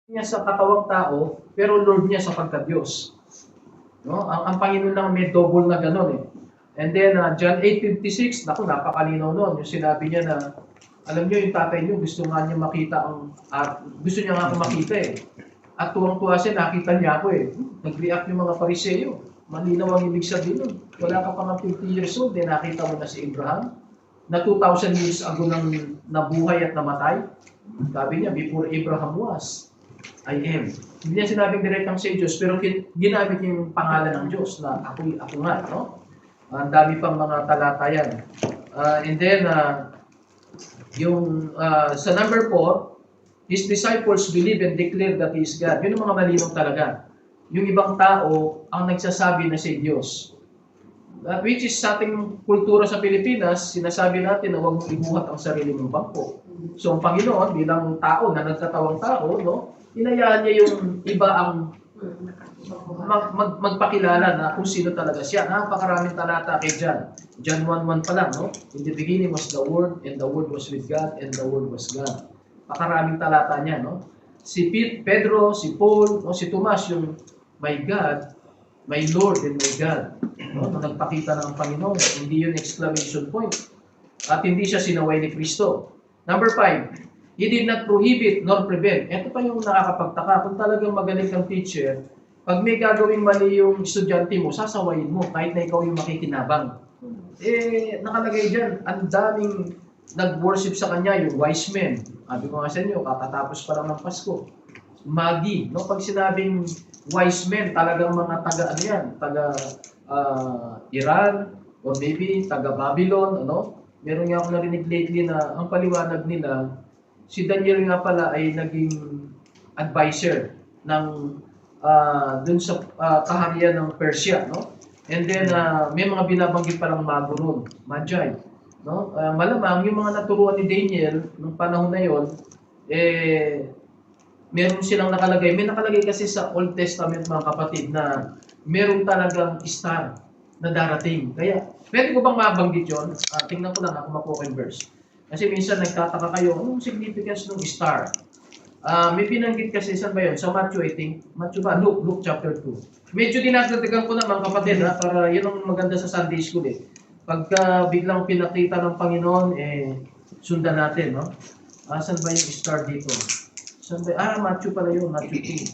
niya sa katawang tao, pero Lord niya sa pagka-Diyos. No? Ang Panginoon lang may double na gano'n eh. And then, John 8:56, naku, napakalinaw noon. Yung sinabi niya na, alam niyo, yung tatay niyo, gusto nga niya makita gusto niya nga ako makita eh. At tuwang-tuwa siya, nakita niya ako eh. Nag-react yung mga Pariseo. Malinaw ang ibig sabihin nun. Wala ka pa nga 50 years old, eh, nakita mo na si Abraham, na 2,000 years ago nang nabuhay at namatay. Sabi niya, before Abraham was, I am. Hindi niya sinabing direktang si Diyos, pero ginamit niya yung pangalan ng Diyos na ako nga, no? Ang dami pang mga talata yan. And then, sa number 4, His disciples believe and declare that He is God. Yun ang mga malinaw talaga. Yung ibang tao ang nagsasabi na si Diyos. Which is sa ating kultura sa Pilipinas, sinasabi natin na huwag mong ibuhat ang sarili mong bangko. So, ang Panginoon, bilang tao na nagtatawang tao, no, inayaan niya yung iba ang magpakilala na kung sino talaga siya. Napakaraming talata kay John. John 1:1 pa lang, no? In the beginning was the Word, and the Word was with God, and the Word was God. Pakaraming talata niya, no? Si Pedro, si Paul, no? Si Tomas, yung my God, my Lord, and my God. No? Nung nagpakita ng Panginoon, hindi yun exclamation point. At hindi siya sinaway ni Kristo. Number 5, He did not prohibit nor prevent. Ito pa yung nakakapagtaka. Kung talagang magaling kang teacher, pag may gagawing mali yung estudyante mo, sasawayin mo kahit na ikaw yung makikinabang. Nakalagay dyan, ang daming nag-worship sa kanya, yung wise men. Sabi ko nga sa inyo, kakatapos pa lang ng Pasko. Magi, no? Pag sinabing wise men, talagang mga taga Iran, or maybe taga Babylon, ano? Meron nga ako narinig lately na ang paliwanag nila, si Daniel nga pala ay naging advisor ng dun sa kaharian ng Persia, no? And then may mga binabanggit pa ng mago nun, Magi, no? Malamang yung mga naturuan ni Daniel nung panahon na yon, meron silang nakalagay. May nakalagay kasi sa Old Testament, mga kapatid, na meron talagang star na darating. Kaya, pwede ko bang mabanggit yun? Tingnan ko lang ako makuha yung verse. Kasi minsan nagtataka kayo, anong significance ng star? May binanggit kasi, saan ba yun? Sa Matthew, I think. Matthew ba? Luke chapter 2. Medyo dinadagdagan ko na, mga kapatid, para yun ang maganda sa Sunday School eh. Pagka biglang pinakita ng Panginoon, sundan natin, no? Saan ba yung star dito? Matthew pala yun, Matthew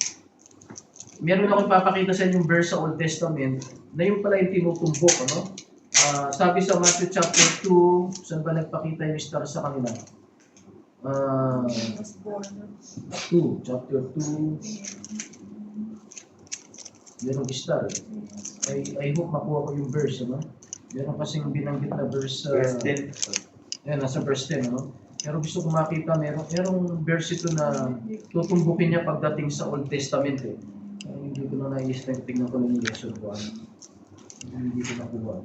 2. Meron akong papakita sa inyong verse sa Old Testament na yung pala yung tinutumbok, ano? Sabi sa Matthew chapter 2, saan ba nagpakita yung star sa kanila? 2, chapter 2. Merong star. I hope makuha ko yung verse, ano? Meron kasing binanggit na verse sa... nasa verse 10, ano? Pero gusto ko makita, merong verse ito na tutumbukin niya pagdating sa Old Testament eh. Hindi ko na nai-step, tignan ko lang yung lesson 1. Hindi ko nakuha.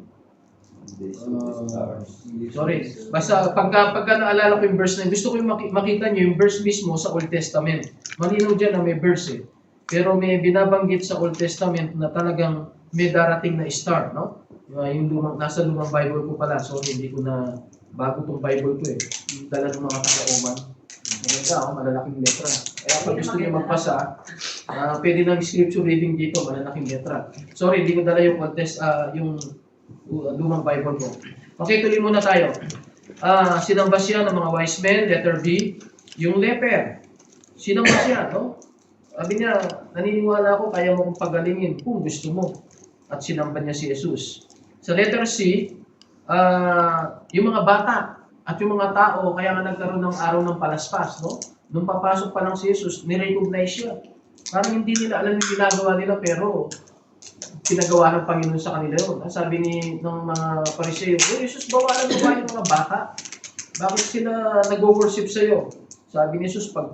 Sorry. Basta pagka naalala ko yung verse na yun, gusto ko yung makita niyo yung verse mismo sa Old Testament. Malinaw dyan na may verse eh. Pero may binabanggit sa Old Testament na talagang may darating na star, no? Yung nasa lumang Bible ko pala, so hindi ko na bago tong Bible ko eh. Yung dala ng mga taga-Oman. Maganda ako, malalaking letra. Kaya pag gusto niyo magpasa, pwede ng scripture reading dito, malalaking letra. Sorry, hindi ko dala yung yung lumang Bible ko. Okay, tuloy muna tayo. Sinamba siya ng mga wise men, letter B. Yung leper, sinamba siya, no? Sabi niya, naniniwala ako, kaya mo kong pagalingin kung gusto mo. At sinamba niya si Jesus. Sa letter C, yung mga bata at yung mga tao, kaya nga nagkaroon ng araw ng palaspas, no? Nung papasok pa lang si Jesus, nirecognize siya. Parang hindi nila alam yung ginagawa nila, pero pinagawa ng Panginoon sa kanila yun. Sabi ng mga Pariseo, Jesus, bawalan mo ba yung mga bata? Bakit sila nag-worship sa'yo? Sabi ni Jesus, pag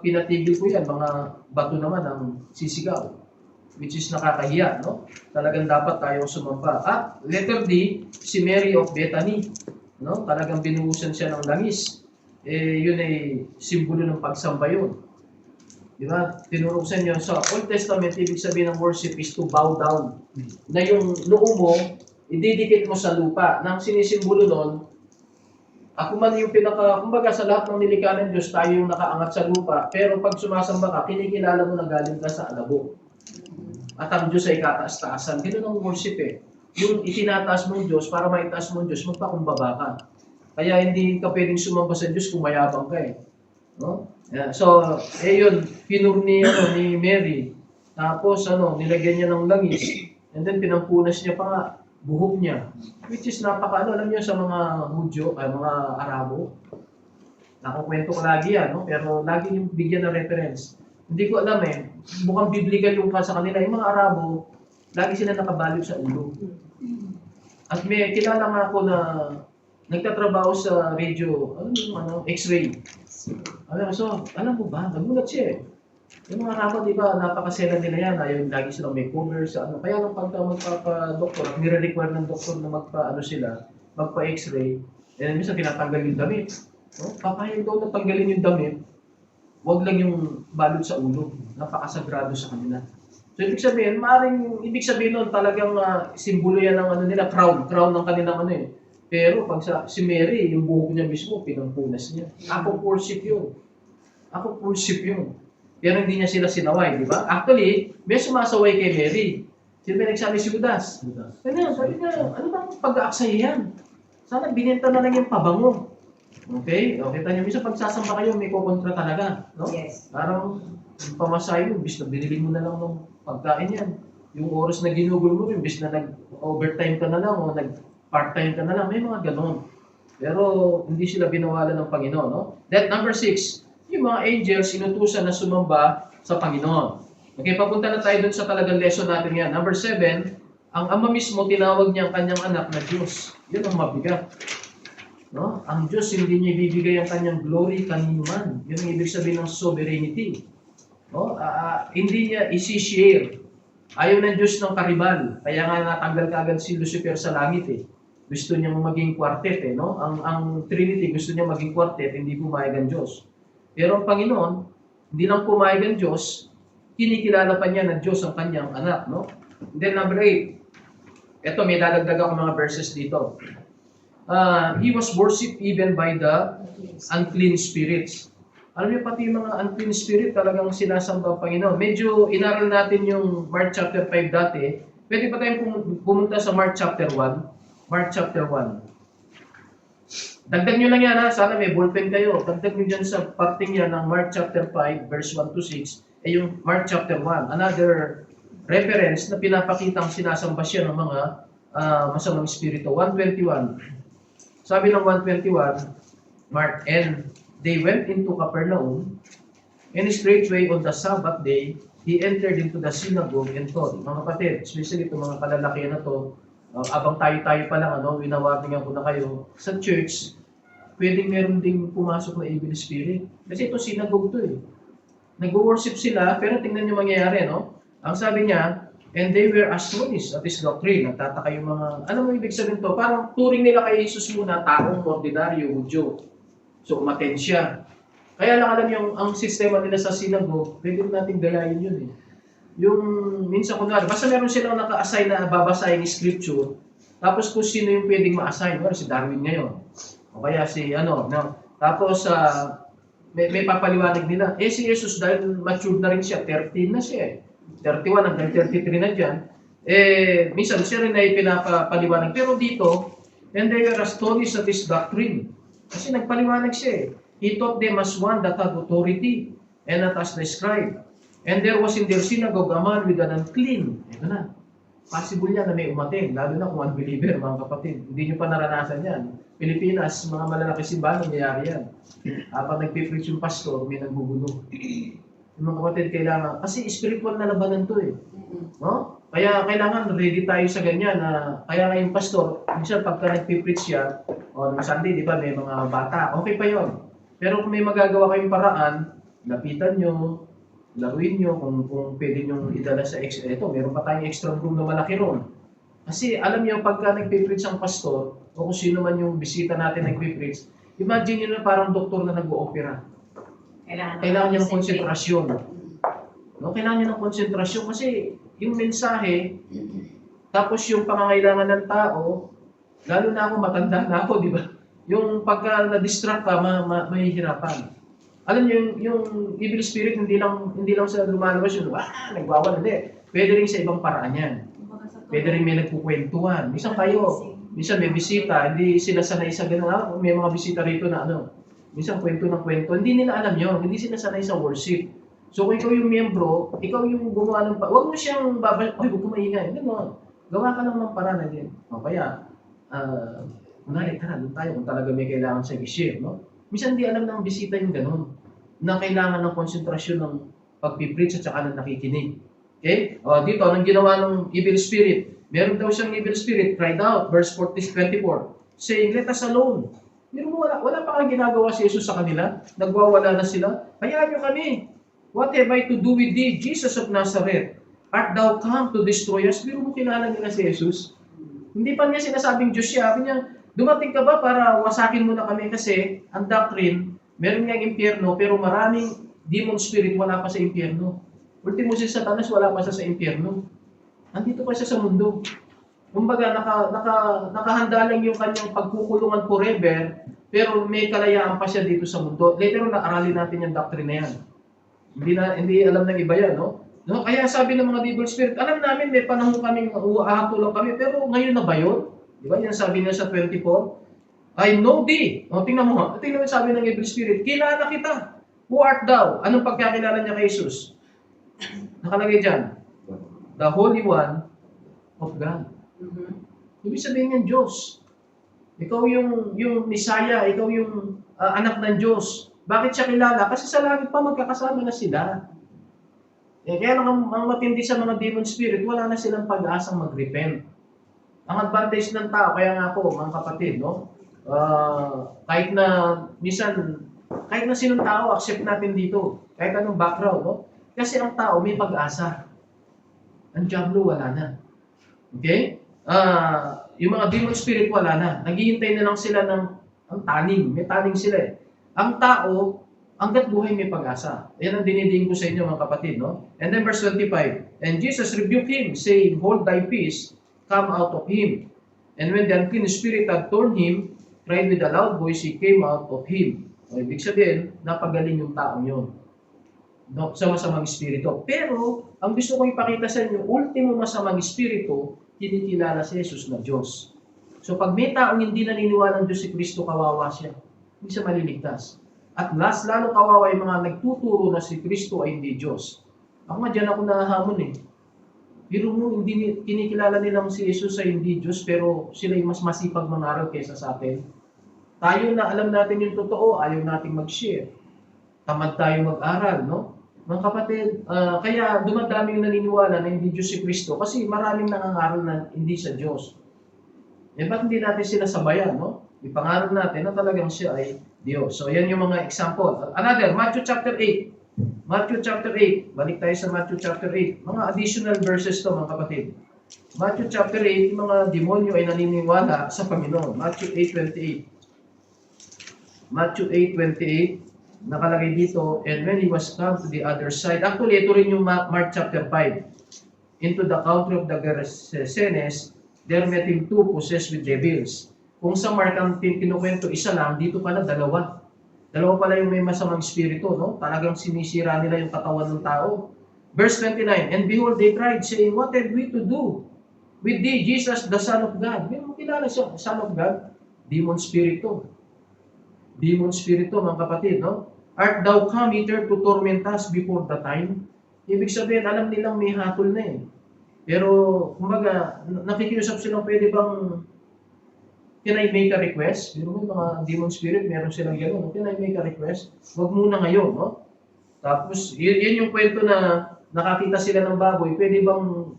pinatigil ko yan, mga bato naman ang sisigaw. Which is nakakahiya, no? Talagang dapat tayong sumamba. At letter D, si Mary of Bethany, no? Talagang binuhusan siya ng langis. Yun ay simbolo ng pagsamba yun. Di ba? Tinuro sa inyo sa Old Testament, ibig sabihin ng worship is to bow down. Na yung noo mo, ididikit mo sa lupa. Nang sinisimbolo nun, Ako man yung kumbaga sa lahat ng nilikha ng Diyos, tayo yung nakaangat sa lupa, pero pag sumasamba ka, kinikilala mo na galing ka sa alabo. At ang Diyos ay kataas-taasan. Ganun ang worship eh. Yung itinataas mong Diyos, para maitaas mong Diyos, magpakumbaba ka. Kaya hindi ka pwedeng sumamba sa Diyos kung mayabang ka eh. No? Yeah. So, yun, pinur ni Mary. Tapos, nilagyan niya ng langis. And then, pinampunas niya pa nga, buhok niya. Which is alam niyo sa mga Hudyo, mga Arabo, nakukwento ko lagi yan, no? Pero lagi yung bigyan ng reference. Hindi ko alam eh, mukhang biblical yung sa kanila. Yung mga Arabo, lagi sila nakabalot sa ulo. At may kilala nga ako na nagtatrabaho sa radio, X-ray. Alam mo ba, nagulat siya eh. Yung mga Arabo, di ba, napakasela nila yan, ayaw lagi silang may cover sa Kaya nung pagka magpapa-doktor, at nire-require ng doktor na magpa-X-ray, minsan pinatanggal yung damit. No? Papayag daw na tanggalin yung damit, wag lang yung balot sa ulo. Napakasagrado sa kanila. So, ibig sabihin nun, talagang simbolo yan ng nila, crown ng kanilang Pero pag si Mary, yung buhok niya mismo, pinampunas niya. Ako worship yun. Pero hindi niya sila sinaway, di ba? Actually, may sumasaway kay Mary. Sino ba nagsabi si Judas? Sabi niya, ano bang pag-aaksaya yan? Sana binenta na lang yung pabango. Okay? O, kita niyo, minsan pagsasamba kayo, may kukontra talaga. No? Yes. Parang pamasahe mo, bis na binili mo na lang ng pagkain yan. Yung oras na ginugol mo, bis na nag-overtime ka na lang o nag-part-time ka na lang, may mga ganon. Pero hindi sila binawalan ng Panginoon. No? That number 6, yung mga angels inutusan na sumamba sa Panginoon. Okay, papunta na tayo dun sa talagang lesson natin yan. Number 7, ang Ama mismo tinawag niya ang kanyang anak na Diyos. Yun ang mabigat. No? Ang Diyos hindi niya ibibigay ang kanyang glory kanino man. Yun ang ibig sabihin ng sovereignty. No? Hindi niya isi-share. Ayaw ng Diyos ng karibal. Kaya nga natanggal kagad si Lucifer sa langit eh. Gusto niya maging quartet eh. No? Ang Trinity gusto niya maging quartet, hindi pumayag ang Diyos. Pero ang Panginoon, hindi lang pumayag ang Diyos, kinikilala pa niya na Diyos ang kanyang anak. No? And then number 8, ito may dadagdag ako mga verses dito. He was worshipped even by the unclean spirits. Alam niyo, pati yung mga unclean spirit talagang sinasamba ang Panginoon. Medyo inaral natin yung Mark chapter 5 dati. Pwede pa tayong pumunta sa Mark chapter 1. Mark chapter 1. Dagdag nyo lang yan ha, sana may ballpen kayo. Dagdag nyo dyan sa parting yan ng Mark chapter 5, verse 1 to 6, yung Mark chapter 1. Another reference na pinapakitang sinasamba siya ng mga masamang espiritu. 121. Sabi ng 121, Mark, and they went into Capernaum, and straightway on the Sabbath day, he entered into the synagogue and taught. Mga kapatid, especially itong mga kalalakihan na to, abang tayo-tayo pa lang, winawarningan ko na kayo, sa church, pwedeng meron ding pumasok na evil spirit. Kasi ito synagogue to eh. Nag-worship sila, pero tingnan nyo mangyayari, no? Ang sabi niya, and they were astonished at his doctrine. Nagtataka yung mga, ano mo ibig sabihin to? Parang turing nila kay Jesus muna, taong ordinaryo, Hudyo. So, umaten siya. Kaya lang alam yung ang sistema nila sa synagogue, pwede natin gayahin yun eh. Yung minsan kunwari, basta meron silang naka-assign na babasahin yung scripture, tapos kung sino yung pwedeng ma-assign, si Darwin ngayon, o kaya si tapos may papaliwanag nila, si Jesus dahil matured na rin siya, 13 na siya 31 hanggang 33 na dyan, minsan siya rin ay pinapaliwanag. Pero dito, and they were astonished at his doctrine. Kasi nagpaliwanag siya He taught them as one that had authority, and not as the scribe. And there was in their synagogue a man with an unclean. Ito na. Possible yan na may umatin, lalo na kung unbeliever, mga kapatid. Hindi nyo pa naranasan yan. Pilipinas, mga malalaki simbahan, nangyayari yan. Habang nagpipreach yung pastor, may nagbubulo. Yung mga kapatid, kailangan, kasi spiritual na labanan to eh. No? Kaya kailangan ready tayo sa ganyan na, kaya ngayong pastor, minsan pagka nagpipreach siya, o ng Sunday, di ba, may mga bata, okay pa yon. Pero kung may magagawa kayong paraan, lapitan nyo, laruin nyo kung pwede nyo idala sa ito, meron pa tayong extra room na malaki ron. Kasi alam nyo, pagka nagpipreach ang pastor, o kung sino man yung bisita natin nagpipreach, imagine nyo na parang doktor na nag-o-opera. Kailangan nyo ng konsentrasyon. No? Kailangan nyo ng konsentrasyon kasi yung mensahe, tapos yung pangangailangan ng tao, lalo na ako, matanda na ako, di ba? Yung pagka na-distract ka, mahihirapan. Alam niyo, yung evil spirit, hindi lang sa lumalabas yun, nagwawala, hindi. Pwede rin sa ibang paraan yan. Pwede rin may nagkukwentuhan. Minsan may bisita, hindi sila sanay sa gano'n. May mga bisita rito na minsan kwento ng kwento. Hindi nila alam yun. Hindi sila sanay sa worship. So kung ikaw yung miyembro, ikaw yung gumawa ng huwag mo siyang huwag ko maingay. Gano'n. Gawa ka lang ng paraan na din. O kaya, tara, doon tayo kung talaga may kailangan sa i-share, no? Minsan hindi alam ng bisita yung gano'n, na kailangan ng konsentrasyon ng pagpipreach at saka ng nakikinig. Okay? O, dito, anong ginawa ng evil spirit? Meron daw siyang evil spirit, cried out, verse 24, saying, let us alone. Pero wala pa kang ginagawa si Jesus sa kanila. Nagwawala na sila. Hayaan nyo kami. What have I to do with thee, Jesus of Nazareth? Art thou come to destroy us? Pero mo kilala nila si Jesus. Hindi pa niya sinasabing Diyos siya. Sabi niya, dumating ka ba para wasakin mo na kami kasi ang doctrine, meron niyang impyerno, pero maraming demon spirit wala pa sa impyerno. Ultimo si Satanas, wala pa siya sa impyerno. Andito pa siya sa mundo. Kumbaga, nakahanda lang yung kanyang pagkukulungan forever, pero may kalayaan pa siya dito sa mundo. Later on, naaralin natin yung doctrine na yan. Hindi alam ng iba yan, no? No? Kaya sabi ng mga devil spirit, alam namin may panahon kaming uahatulang kami, pero ngayon na ba yun? Di ba? Yan sabi niya sa 24. I know thee. O, tingnan mo sabi ng evil spirit, kilala kita. Who art thou? Anong pagkakilala niya kay Jesus? Nakalagay dyan, the Holy One of God. Ibig sabihin niyan Diyos. Ikaw yung Messiah, ikaw yung anak ng Diyos. Bakit siya kilala? Kasi sa langit pa magkakasama na sila. Kaya lang ang matindi sa mga demon spirit, wala na silang pag-asang mag-repent. Ang advantage ng tao, kaya nga ako, mga kapatid, no? Kahit na sinong tao, accept natin dito. Kahit anong background, no? Kasi ang tao may pag-asa. Ang diablo wala na. Okay? Yung mga demon spirit wala na. Naghihintay na lang sila ng taning. May taning sila eh. Ang tao, hanggat buhay may pag-asa. Yan ang dinidiin ko sa inyo mga kapatid, no? And then verse 25, and Jesus rebuked him, saying, hold thy peace, come out of him. And when the unclean spirit had torn him, cried with a loud voice, he came out of him. O, ibig sabihin, napagaling yung taong yun. No, sa masamang espiritu. Pero, ang gusto kong ipakita sa inyo, ultimo masamang espiritu, kinikilala si Jesus na Diyos. So, pag may taong hindi naniniwala ng Diyos si Kristo, kawawa siya. Hindi siya maliligtas. At lalo kawawa yung mga nagtuturo na si Kristo ay hindi Diyos. Ako nga dyan ako nahahamon eh. Pero mo, hindi kinikilala nilang si Jesus ay hindi Diyos, pero sila yung mas masipag mangaral kaysa sa atin. Tayo na alam natin yung totoo, ayaw nating mag-share. Tamad tayo mag-aral, no? Mga kapatid, kaya dumadami yung naniniwala na hindi Diyos si Kristo kasi maraming nangangaral na hindi siya Diyos. Eh, ba't hindi natin sila sabayan, no? Ipangaral natin na talagang siya ay Diyos. So, yan yung mga example. Another, Matthew chapter 8. Matthew chapter 8. Balik tayo sa Matthew chapter 8. Mga additional verses to, mga kapatid. Matthew chapter 8, yung mga demonyo ay naniniwala sa Panginoon. Matthew 8:28. Matthew 8:28. Nakalagay dito, and when he was come to the other side, actually, ito rin yung Mark chapter 5. Into the country of the Gerasenes, there met him two possessed with devils. Kung sa Mark ang kinukwento, isa lang, dito pala dalawa. Dalawa pala yung may masamang espiritu, no? Talagang sinisira nila yung katawan ng tao. Verse 29, and behold, they cried, saying, what have we to do with thee, Jesus, the Son of God? May mo kilala siya, Son of God? Demon spirito. Demon spirito, mga kapatid, no? Art thou come hither to torment us before the time? Ibig sabihin, alam nilang may hatol na eh. Pero, kumbaga, nakikiusap silang pwede bang can I make a request? Pero may mga demon spirit, meron silang gano'n. Can I make a request? Huwag muna ngayon, no? Tapos, yun yung kwento na nakakita sila ng baboy. Pwede bang,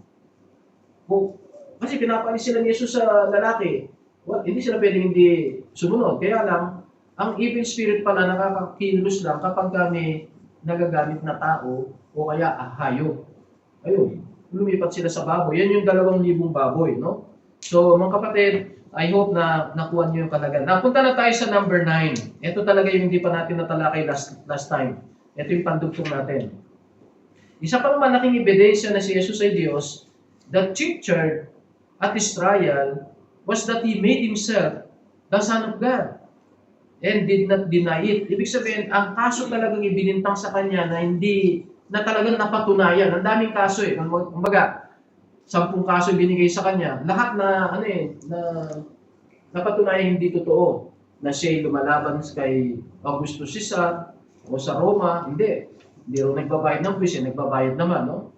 kasi pinapalis sila ni Jesus sa lalaki. Well, hindi sila pwedeng hindi sumunod. Kaya lang, ang evil spirit pala nakakakilos lang kapag may nagagamit na tao o kaya hayop. Ayun, lumipat sila sa baboy. Yan yung 2,000 baboy, no? So, mga kapatid, I hope na nakuha niyo yung kalagayan. Napunta na tayo sa number 9. Ito talaga yung hindi pa natin natalakay last time. Ito yung pandugtong natin. Isa pang malaking ebidensya na si Jesus ay Diyos, the pictured at his trial was that He made Himself the Son of God. and did not deny it. Ibig sabihin, ang kaso talagang ibinintang sa kanya na talagang napatunayan. Ang daming kaso eh. Kumbaga, 10 kaso binigay sa kanya. Lahat na, na napatunayan hindi totoo. Na siya'y lumalaban kay Augusto Caesar o sa Roma. Hindi. Hindi rin nagbabayad ng buwis, nagbabayad naman, no?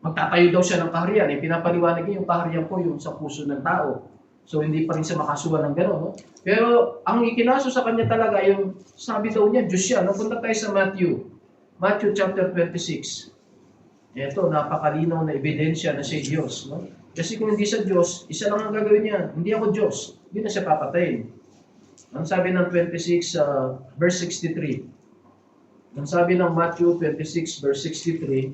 Magtatayo daw siya ng kaharian. Pinapaliwanag niya yung kaharian ko, yung sa puso ng tao. So, hindi pa rin siya makasuhan ng gano'n, no? Pero, ang ikinaso sa kanya talaga, yung sabi daw niya, Diyos siya. No? Punta tayo sa Matthew. Matthew chapter 26. Ito, napakalinaw na ebidensya na siya Diyos, no? Kasi kung hindi siya Diyos, isa lang ang gagawin niya. Hindi ako Diyos. Hindi na siya papatayin. Ang sabi ng 26, verse 63. Ang sabi ng Matthew 26, verse 63,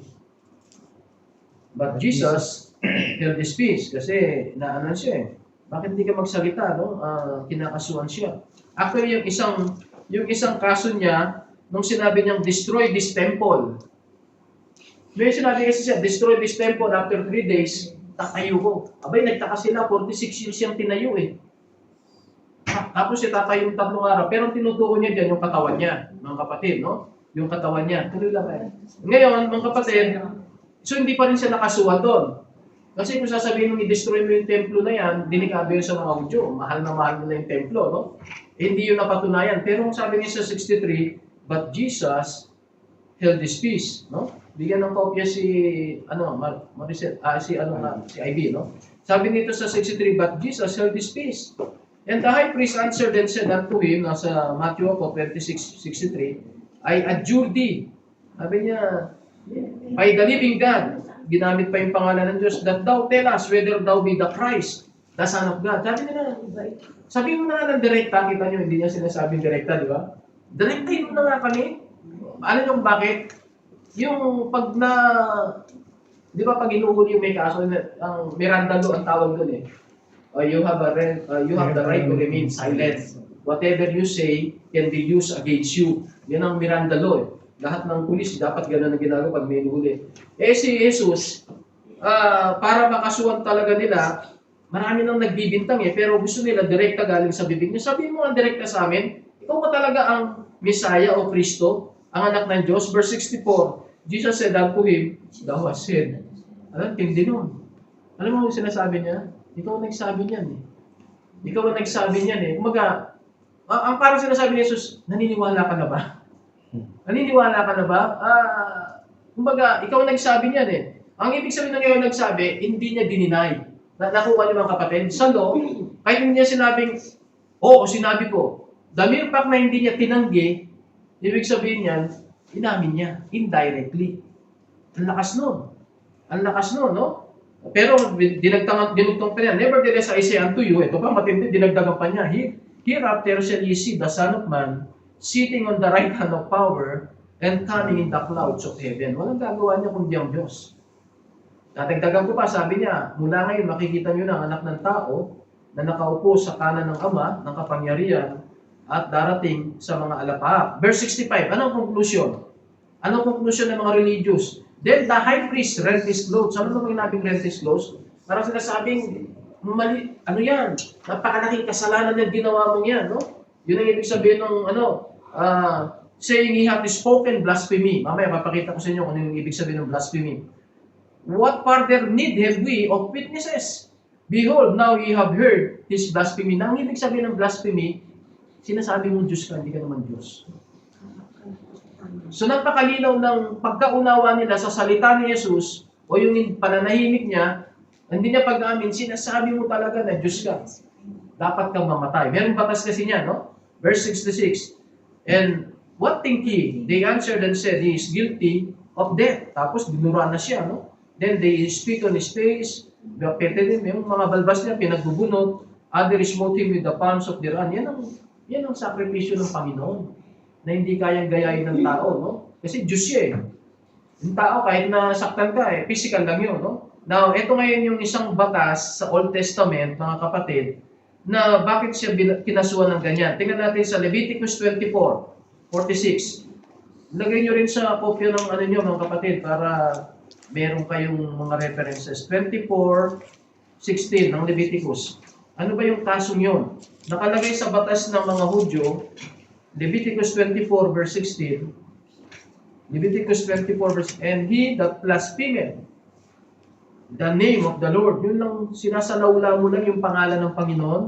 but Jesus held his peace. Kasi, naanan siya eh. Bakit hindi ka magsalita, no? Kinakasuhan siya. Actually, yung isang kaso niya, nung sinabi niyang, destroy this temple. May sinabi kasi siya, destroy this temple after 3 days, tatayo ko. Abay, nagtaka sila, 46 years siyang tinayo eh. Tapos siya tatayo yung 3 araw. Pero ang tinutuon niya dyan, yung katawan niya, mga kapatid, no? Yung katawan niya. Tuloy lang eh. Ngayon, mga kapatid, so hindi pa rin siya nakasuhan doon. Kasi kung sasabihin mong i-destroy mo yung templo na yan, delikado yun sa mga Hudyo. Mahal na mahal nila yung templo, no? Hindi yun napatunayan. Pero kung sabi niya sa 63, but Jesus held his peace, no? Bigyan ng kopya si Ivy, no? Sabi nito sa 63, but Jesus held his peace. And the high priest answered and said unto him, nasa Matthew 26:63, I adjure thee. Sabi niya, by the living God, ginamit pa yung pangalan ng Diyos, that thou tell us whether thou be the Christ, the Son of God. Sabi mo na nga ng direkta, kita nyo, hindi niya sinasabing direkta, di ba? Direktahin mo na nga kami. Alam nyo bakit? Yung pag di ba pag inuhuli yung may kaso, ang Miranda law ang tawag doon eh. You have the right to remain silent. Whatever you say can be used against you. Yan ang Miranda law eh. Lahat ng pulis, dapat gano'n ang ginagawa pag may inuhuli. Eh si Jesus, para makasuhan talaga nila, marami nang nagbibintang eh, pero gusto nila direkta galing sa bibig niya. Sabihin mo ang direkta sa amin, ikaw ba talaga ang Messiah o Kristo, ang anak ng Diyos? Verse 64, Jesus said unto him, thou hast said. Alam, tindi nun. Alam mo yung sinasabi niya? Ikaw ang nagsabi niyan eh. Ikaw ang nagsabi niyan eh. Kumaga, ang parang sinasabi ni Jesus, naniniwala ka na ba? Naniniwala ka na ba? Kumbaga, ikaw ang nagsabi niyan eh. Ang ibig sabihin ng ikaw nagsabi, hindi niya dininay. Nakuha niyo mga kapatid. Sa law, kahit hindi niya sinabing, sinabi ko. The mere fact na hindi niya tinanggi, ibig sabihin niyan, inamin niya, indirectly. Ang lakas nun. Ang lakas nun, no? Pero dinugtong pa niya, nevertheless I say unto you, ito pa matindi, dinagdagan pa niya, hereafter shall ye see the Son of Man sitting on the right hand of power and coming in the clouds of heaven. Walang gagawa niya kundi ang Diyos. Tatagdagan ko pa, sabi niya, mula ngayon makikita niyo na ang anak ng tao na nakaupo sa kanan ng Ama, ng kapangyarihan, at darating sa mga alapaap. Verse 65, anong conclusion? Anong conclusion ng mga religious? Then the high priest rent his clothes. Ano naman inabing rent his clothes? Parang sinasabing, mali, ano yan? Napakalaking kasalanan yung ginawa mong yan, no? Yun ang ibig sabihin ng, saying he hath spoken blasphemy. Mamaya, mapakita ko sa inyo kung ano yung ibig sabihin ng blasphemy. What further need have we of witnesses? Behold, now ye have heard his blasphemy. Na ang ibig sabihin ng blasphemy, sinasabi mong Diyos ka, hindi ka naman Diyos. So napakalinaw ng pagkaunawa nila sa salita ni Jesus o yung pananahimik niya, hindi niya pag-amin, sinasabi mo talaga na Diyos ka. Dapat kang mamatay. Meron batas kasi niya, no? Verse 66. And what think ye? They answered and said, he is guilty of death. Tapos dinura na siya, no? Then they spit on his face, bapete him, yung mga balbas niya, pinagbubunot, others smote him with the palms of their hand. Yan ang sakripisyo ng Panginoon na hindi kayang gayahin ng tao, no? Kasi Diyos siya eh. Yung tao, kahit nasaktan ka eh, physical lang yun, no? Now, ito ngayon yung isang batas sa Old Testament, mga kapatid, na bakit siya kinasuhan ng ganyan. Tingnan natin sa Leviticus 24:46. Lagay nyo rin sa kopya ng ano nyo, mga kapatid, para meron kayong mga references. 24:16 ng Leviticus. Ano ba yung kasong yun? Nakalagay sa batas ng mga Hudyo, Leviticus 24 verse 16, Leviticus 24 verse, and he that blasphemeth the name of the Lord. Yun lang, sinasalaula mo lang yung pangalan ng Panginoon.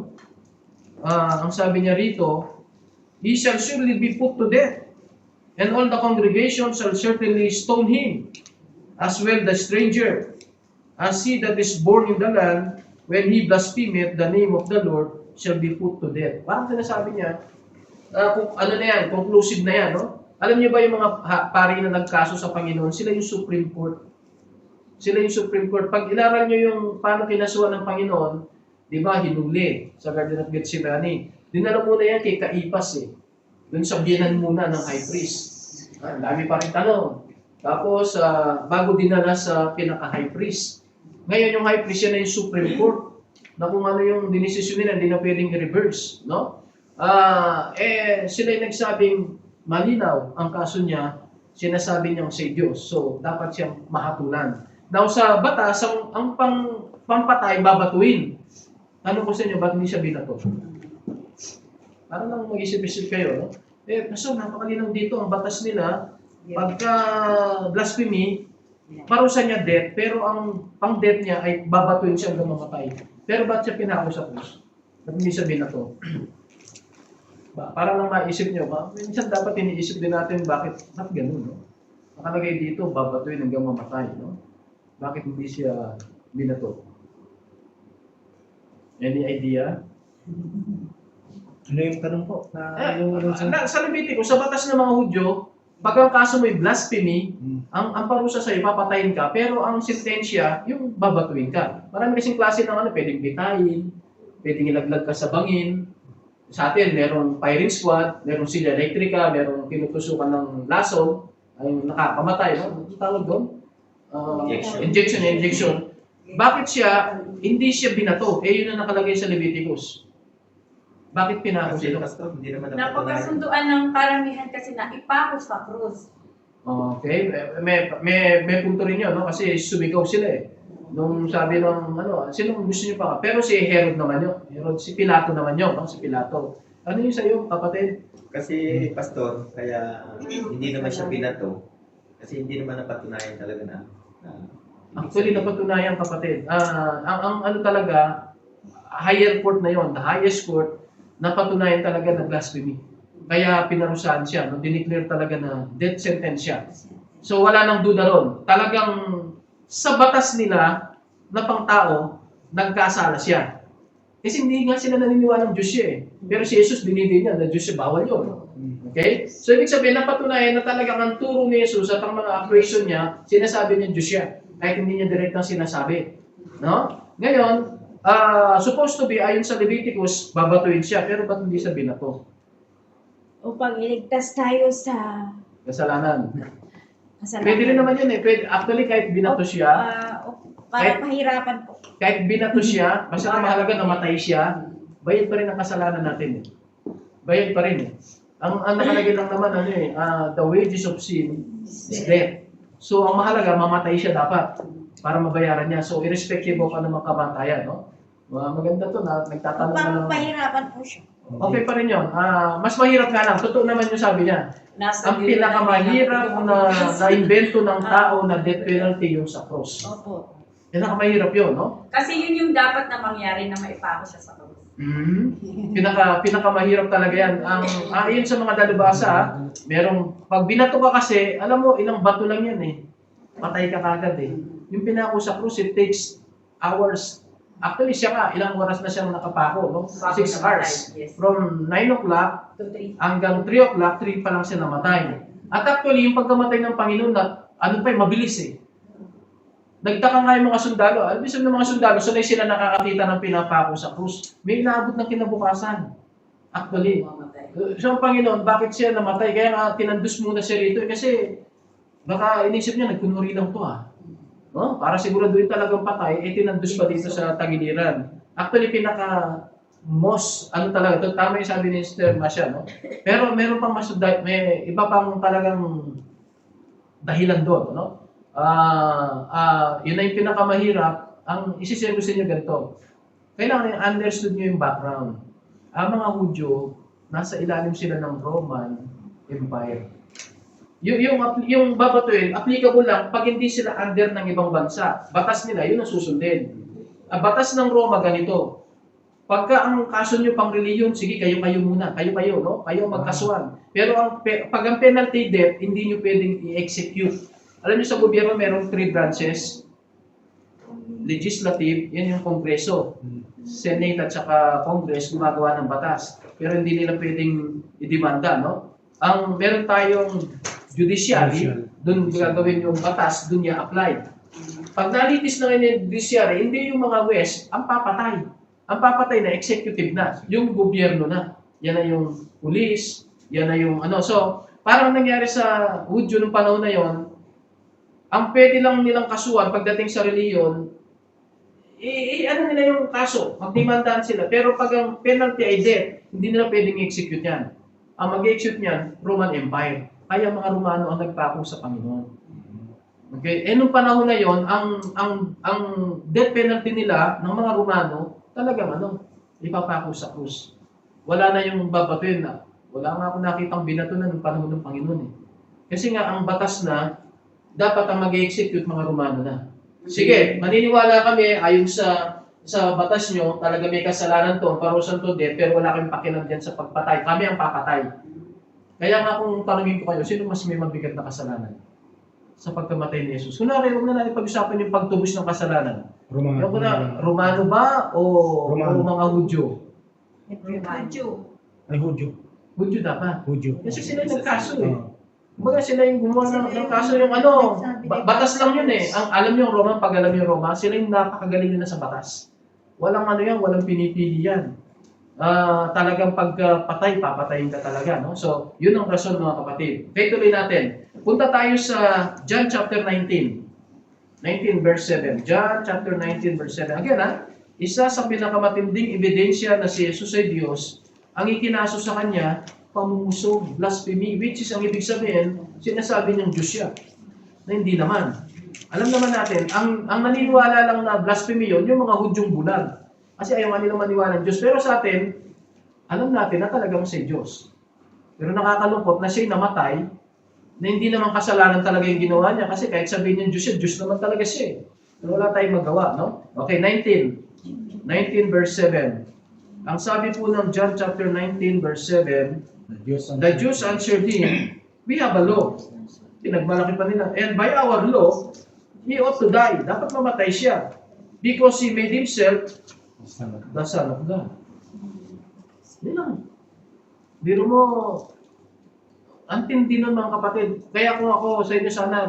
Ang sabi niya rito, he shall surely be put to death, and all the congregation shall certainly stone him, as well the stranger, as he that is born in the land, when he blasphemeth the name of the Lord, shall be put to death. Parang sinasabi niya, kung ano na yan, conclusive na yan, no? Alam niyo ba yung mga pari na nagkaso sa Panginoon, sila yung Supreme Court. Sila yung Supreme Court. Pag inaral niyo yung paano kinasuhan ng Panginoon, di ba, hinuli sa Garden of Gethsemane. Dinala muna yan kay Caiaphas eh. Doon sa biyanan muna ng high priest. Dami pa rin tanong. Tapos, bago dinala sa pinaka-high priest. Ngayon yung high priest yan na yung Supreme Court. Na kung ano yung dinesisyon nila, hindi na pwedeng i-reverse. No? Sila yung nagsabing malinaw ang kaso niya, sinasabi niyang si Diyos. So, dapat siyang mahatulan. Now, sa batas, ang pampatay, babatuin. Ano ko sa inyo, ba't hindi siya binato? Para lang mag-isip-isip kayo, no? Pastor, napakalinaw dito, ang batas nila, pagka blasphemy, parusa niya death, pero ang pang-death niya ay babatuin siya hanggang mamatay. Pero ba't siya pinako sa krus? Ba't hindi siya binato? Para lang maisip nyo, minsan dapat iniisip din natin bakit ganun, no? Nakalagay dito, babatuin hanggang mamatay, no? Bakit hindi siya binato? Any idea? Ano yung tanong po? Sa Leviticus, sa batas ng mga Hudyo, pag ang kaso mo'y blasphemy, ang parusa sa'yo, papatayin ka, pero ang sentensya, yung babatuin ka. Marami kasing klase ng pwedeng bitayin, pwedeng ilaglag ka sa bangin. Sa atin, merong firing squad, merong sila elektrika, merong tinutusukan ng laso, ay nakakamatay. No? Ano tawag doon? Injection. Bakit hindi siya binato? Yun ang nakalagay sa Leviticus. Bakit pinako sila? Napagkasunduan ng karamihan kasi na ipako sa krus. Okay, may punto rin yun, no? Kasi sumigaw sila eh. Nung sabi ng, sino gusto niyo pa? Pero si Herod naman yun. Si Pilato naman yun, no? Si Pilato. Ano yun sa'yo, kapatid? Kasi, Pastor, kaya hindi naman siya binato. Kasi hindi naman napatunayan talaga na Actually, napatunayan, kapatid. Ang talaga, higher court na yon, the highest court, napatunayan talaga na blasphemy. Kaya pinarusahan siya, no? Dineclare talaga na death sentence siya. So wala nang duda ron. Talagang sa batas nila na pangtao, nagkasala siya. Kasi hindi nga sila naniniwala ng Diyos siya eh. Pero si Jesus binibigyan niya na Diyos siya, bawal yun. Okay? So ibig sabihin, napatunayan na talagang ang turo ni Jesus at ang mga accusation niya, sinasabi niya Diyos siya. Kahit hindi niya direktang sinasabi. No? Ngayon, supposed to be, ayon sa Leviticus, babatuin siya, pero ba't hindi siya binato? Upang iligtas tayo sa Kasalanan. kasalanan. Pwede rin naman yun eh. Actually, kahit binato siya, para mahirapan po. kahit binato siya, basta ang mahalaga namatay siya, bayad pa rin ang kasalanan natin eh. Bayad pa rin eh. Ang nakalagay lang naman, the wages of sin is death. So, ang mahalaga, mamatay siya dapat para mabayaran niya. So, irrespective of anumang kamatayan, no? Maganda to na nagtatanong na lang. Mahirapan po siya. Okay pa rin yun. Mas mahirap nga lang. Totoo naman yung sabi niya. Ang pinakamahirap na invento ng tao na death penalty yung sa cross. Opo. Pinakamahirap yun, no? Kasi yun yung dapat na mangyari na maipako siya sa krus. Pinakamahirap talaga yan. Yun sa mga dalubhasa, merong, pag binato ka kasi, alam mo, ilang bato lang yan eh. Patay ka kagad eh. Yung pinako sa krus, it takes hours. Actually, siya ka, ilang oras na siyang nakapako, no? 6 hours. From 9 o'clock hanggang 3 o'clock, 3 pa lang siya namatay. At actually, yung pagkamatay ng Panginoon, mabilis eh. Nagtaka nga yung mga sundalo. Alam mo ng mga sundalo, sanay sila nakakakita ng pinapako sa krus. May inaabot ng kinabukasan. Actually. So ang Panginoon, bakit siya namatay? Kaya nga tinandus muna siya rito. Kasi baka inisip niya, nagkunwari lang to no? Para siguraduhin talagang patay, tinandus pa dito sa tagiliran. Actually, most, talaga, ito, tama yung sabi ni Sister Masya, no? Pero meron pang may iba pang talagang dahilan doon, no? Yun na yung pinakamahirap. Ang isisero sa inyo ganito. kailangan understood nyo yung background. Ang mga Hudyo, nasa ilalim sila ng Roman Empire. Yung babatuin, applicable lang pag hindi sila under ng ibang bansa. Batas nila, yun ang susundin. Ang batas ng Roma, ganito. Pagka ang kaso nyo pang reliyon, sige, kayo-kayo muna. Kayo-kayo, no? Kayo magkasuhan. Pero pag ang penalty death, hindi nyo pwedeng i-execute. Alam nyo sa gobyerno, merong 3 branches. Legislative, yan yung Kongreso. Senate at saka Congress gumagawa ng batas. Pero hindi nila pwedeng idemanda, no? Ang meron tayong judiciary, doon gagawin yung batas, doon niya apply. Pag nalitis na yung judiciary, hindi yung mga West ang papatay. Ang papatay na executive na, yung gobyerno na. Yan na yung police, yan na yung ano. So, parang nangyari sa Hudyo nung panahon na yon, ang pwede lang nilang kasuhan pagdating sa reliyon, ano nila yung kaso, magdemandahan sila. Pero pag ang penalty ay death, hindi nila pwedeng i-execute yan. Ang mag-execute niyan, Roman Empire. Kaya mga Romano ang nagpako sa Panginoon. Okay? Eh, nung panahon na yon, ang death penalty nila ng mga Romano, talagang ipapako sa krus. Wala na yung babatuin na. Wala nga ako nakitang binatunan ng panahon ng Panginoon eh. Kasi nga, ang batas na, dapat ang mag-execute mga Romano na. Sige, maniniwala kami ayon sa batas nyo, talaga may kasalanan to, parusan to death, pero wala kayong pakialam dyan sa pagpatay. Kami ang papatay. Kaya nga kung tanungin ko kayo, sino mas may mabigat na kasalanan sa pagkamatay ni Jesus? Kunwari, huwag na natin pag-usapan yung pagtubos ng kasalanan. Romano ba o mga Hudyo? Hudyo. Ay, Hudyo. Hudyo dapat. Hudyo. Kasi sila yung nagkaso eh. Kumbaga sila yung gumawa ng kaso yung batas lang yun eh. Alam niyo yung Roma, pag alam niyo yung Roma, sila yung napakagaling nila sa batas. Walang walang pinipili yan. Talagang pagpatay, papatayin ka talaga. No? So, yun ang rason mga kapatid. Okay, tuloy natin. Punta tayo sa John chapter 19 verse 7. John chapter 19 verse 7. Again isa sa pinakamatinding ebidensya na si Jesus ay Diyos, ang ikinaso sa Kanya, pamumusog, blasphemy, which is ang ibig sabihin, sinasabi niyang Diyos siya. Na hindi naman. Alam naman natin, ang naniniwala lang na blasphemy yun, yung mga Hudyong bulag. Kasi ayaw nilang maniwala ng Diyos. Pero sa atin, alam natin na talagang si Diyos. Pero nakakalungkot na siya'y namatay, na hindi naman kasalanan talaga yung ginawa niya. Kasi kahit sabihin niya Diyos siya, Diyos naman talaga siya. Pero wala tayong magawa, no? Okay, 19 verse 7. Ang sabi po ng John chapter 19 verse 7, the Jews answered him, we have a law. Pinagmalaki pa nila. And by our law, he ought to die. Dapat mamatay siya. Because he made himself the Son of God. Yun lang. Biro mo, ang tindi nun mga kapatid. Kaya kung ako sa inyo sana,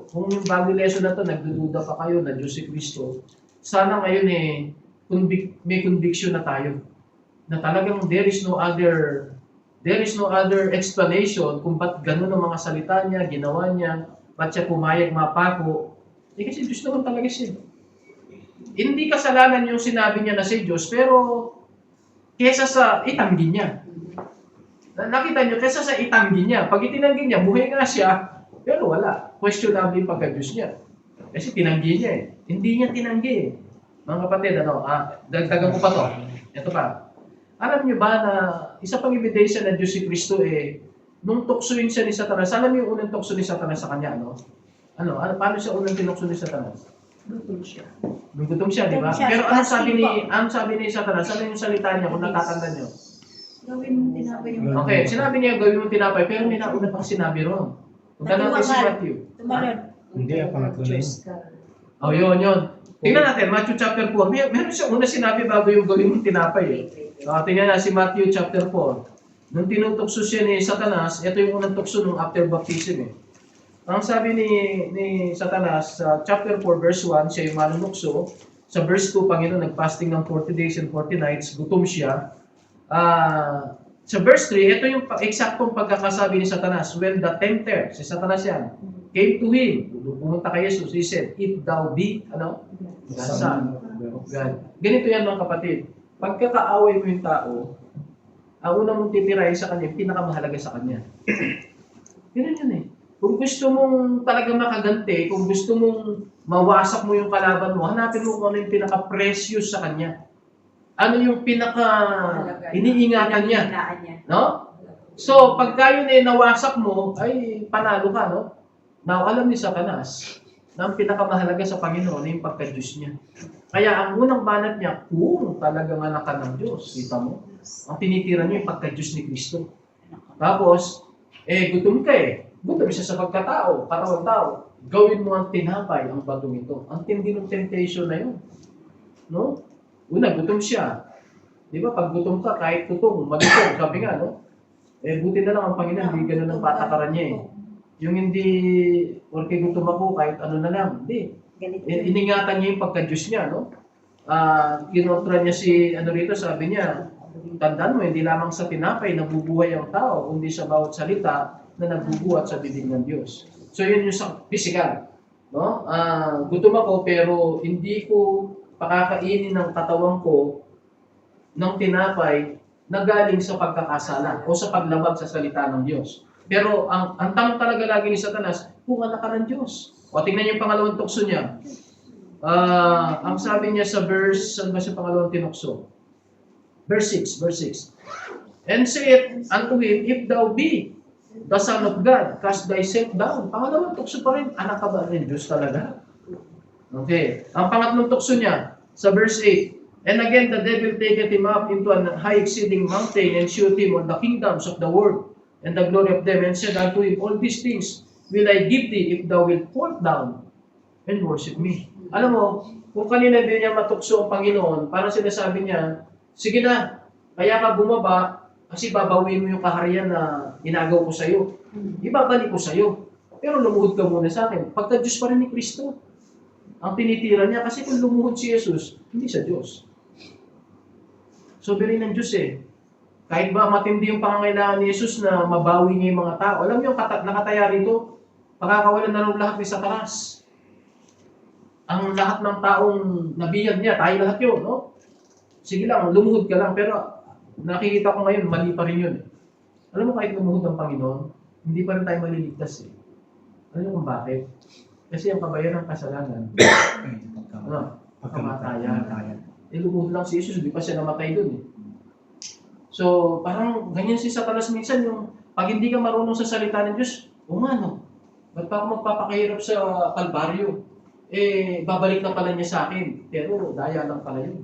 kung yung bago lesson na to, nagdududa pa kayo na Diyos si Kristo, sana ngayon may conviction na tayo. Na talagang there is no other explanation kung ba't ganun ang mga salita niya, ginawa niya, ba't siya pumayag mapako. Kasi Diyos naman talaga siya. Hindi kasalanan yung sinabi niya na si Diyos, pero kesa sa itanggi niya. Nakita niyo, kesa sa itanggi niya, pag itinanggi niya, buhay nga siya, pero wala. Questionable yung pagka-Diyos niya. Kasi tinanggi niya eh. Hindi niya tinanggi eh. Mga kapatid, dagdagan ko pa to. Ito pa. Alam niyo ba na isa pang ebidensya na Diyos si Kristo nung tuksoin siya ni Satanas, alam niyo yung unang tukso ni Satanas sa kanya, paano siya unang tinukso ni Satanas? Gutom siya. Gutom siya, di ba? Pero ang sabi ni Satanas, ano yung salita niya kung natatanda niyo? Gawin mo tinapay yung... Okay, sinabi niya gawin mo tinapay, pero may nauna pang sinabi ron. Punta natin si Matthew. Tumalon. Hindi, pangatlo na yun. Oh, yun. Tingnan natin, Matthew chapter 4. Meron siya una sinabi bago yung gawin mo tinapay tingnan na si Matthew chapter 4. Nung tinutukso siya ni Satanas, ito yung unang tukso nung after baptism Ang sabi ni Satanas, sa chapter 4 verse 1, siya yung manunukso. Sa verse 2, Panginoon, nag-fasting ng 40 days and 40 nights, gutom siya. Sa verse 3, ito yung eksaktong pagkakasabi ni Satanas. When the tempter, si Satanas yan, came to him, pumunta kay Jesus, he said, if thou be, the Son of God. Ganito yan mga kapatid. Pagkakaaway mo yung tao, ang una mong titirahin sa kanya, pinakamahalaga sa kanya. Ganun yun Kung gusto mong talaga makaganti, kung gusto mong mawasak mo yung kalaban mo, hanapin mo kung ano yung pinaka-precious sa kanya. ano yung pinaka iniingatan niya. Pinahinaan niya. No? So, pagka yun nawasak mo, ay panalo ka, no? Now, alam ni Satanas na ang pinakamahalaga sa Panginoon ay yung pagka-Diyos niya. Kaya ang unang banat niya, kung talagang anak ka ng Diyos, kita mo, ang tinitira niya yung pagka-Diyos ni Kristo. Tapos, gutom ka Gutom siya sa pagkatao, katawan tao. Gawin mo ang tinapay, ang batong ito. Ang tindi ng temptation na yun. No? Una, gutom siya. Di ba? Pag gutom ka, kahit tutong, malutong, sabi nga, no? Buti na lang ang Panginoon, hindi ganun ang patakaran niya Yung hindi, okay gutom ako, kahit ano na lang. Hindi. Iningatan niya yung pagka-Diyos niya, no? Kinontra niya si, rito, sabi niya, tandaan mo, hindi lamang sa tinapay nabubuhay ang tao, kundi sa bawat salita na nagbubuhat sa bibig ng Diyos. So, yun yung sa physical. No? Gutom ako, pero hindi ko pakakainin ng katawan ko ng tinapay na galing sa pagkakasala o sa paglabag sa salita ng Diyos. Pero ang tanong talaga lagi ni Satanas, kung anak ka ng Diyos. O tingnan niyo yung pangalawang tukso niya. Ang sabi niya sa verse, saan ba siya pangalawang tinukso? Verse 6. And saith unto him, if thou be the Son of God, cast thyself down. Pangalawang tukso pa rin, anak ka ba rin Diyos talaga? Okay. Ang pangatlong tukso niya, sa verse 8, and again the devil taketh him up into an high exceeding mountain, and shewed him on the kingdoms of the world, and the glory of them, and said unto him, all these things will I give thee, if thou wilt fall down and worship me. Alam mo, kung kanina din niya matukso ang Panginoon, parang sinasabi niya, sige na, kaya ka bumaba, kasi babawin mo yung kaharian na inagaw ko sa'yo. Ibabalik ko sa'yo. Pero lumuhod ka muna sa akin. Pagka-Diyos pa rin ni Kristo. Ang tinitira niya, kasi kung lumuhod si Jesus, hindi siya Diyos. Sovereign ng Diyos Kahit ba matindi yung pangangailangan ni Jesus na mabawi niya yung mga tao. Alam niyo, nakataya rito, pakakawalan na rin lahat ni Satanas. Ang lahat ng taong nabiyag niya, tayo lahat yun, no? Sige lang, lumuhod ka lang, pero nakikita ko ngayon, mali pa rin yun. Alam mo, kahit lumuhod ang Panginoon, hindi pa rin tayo maliligtas Alam niyo kung bakit? Kasi ang kabayaran ng kasalanan, kamatayan. Lumuhod lang si Jesus, hindi pa siya namatay dun So, parang ganyan si Satanas minsan, yung pag hindi ka marunong sa salita ng Diyos, ba't pa ako magpapakahirap sa Kalbaryo? Babalik na pala niya sa akin. Pero, daya lang pala yun.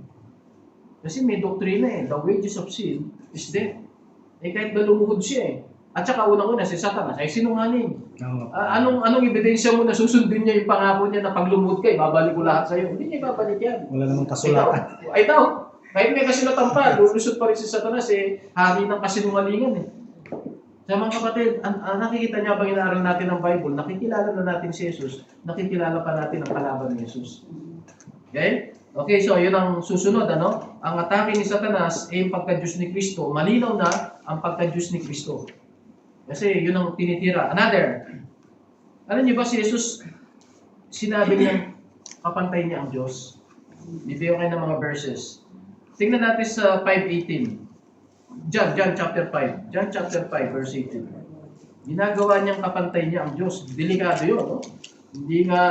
Kasi may doktrina the wages of sin is death. Kahit ba lumuhod siya At saka unang-una si Satanas ay sinungaling. Anong ebidensya mo na susundin niya yung pangako niya na pag lumuhod ka, babalik ko lahat sa'yo? Hindi niya babalik yan. Wala namang kasulatan. Kahit may kasulatan pa, lulusot pa rin si Satanas hari ng kasinungalingan Sa mga kapatid, nakikita niya bang inaaral natin ng Bible, nakikilala na natin si Jesus, nakikilala pa natin ang kalaban ni Jesus. Okay? Okay, so yun ang susunod, Ang atake ni Satanas ay yung pagka-Diyos ni Kristo. Malinaw na ang pagka-Diyos ni Kristo. Kasi yun ang tinitira. Another. Alam niyo ba si Jesus, sinabi niya, kapantay niya ang Diyos. Bibigyan kayo ng mga verses. Tingnan natin sa 5:18. John chapter 5. John chapter 5, verse 18. Ginagawa niyang kapantay niya ang Diyos. Delikado yun, Hindi nga,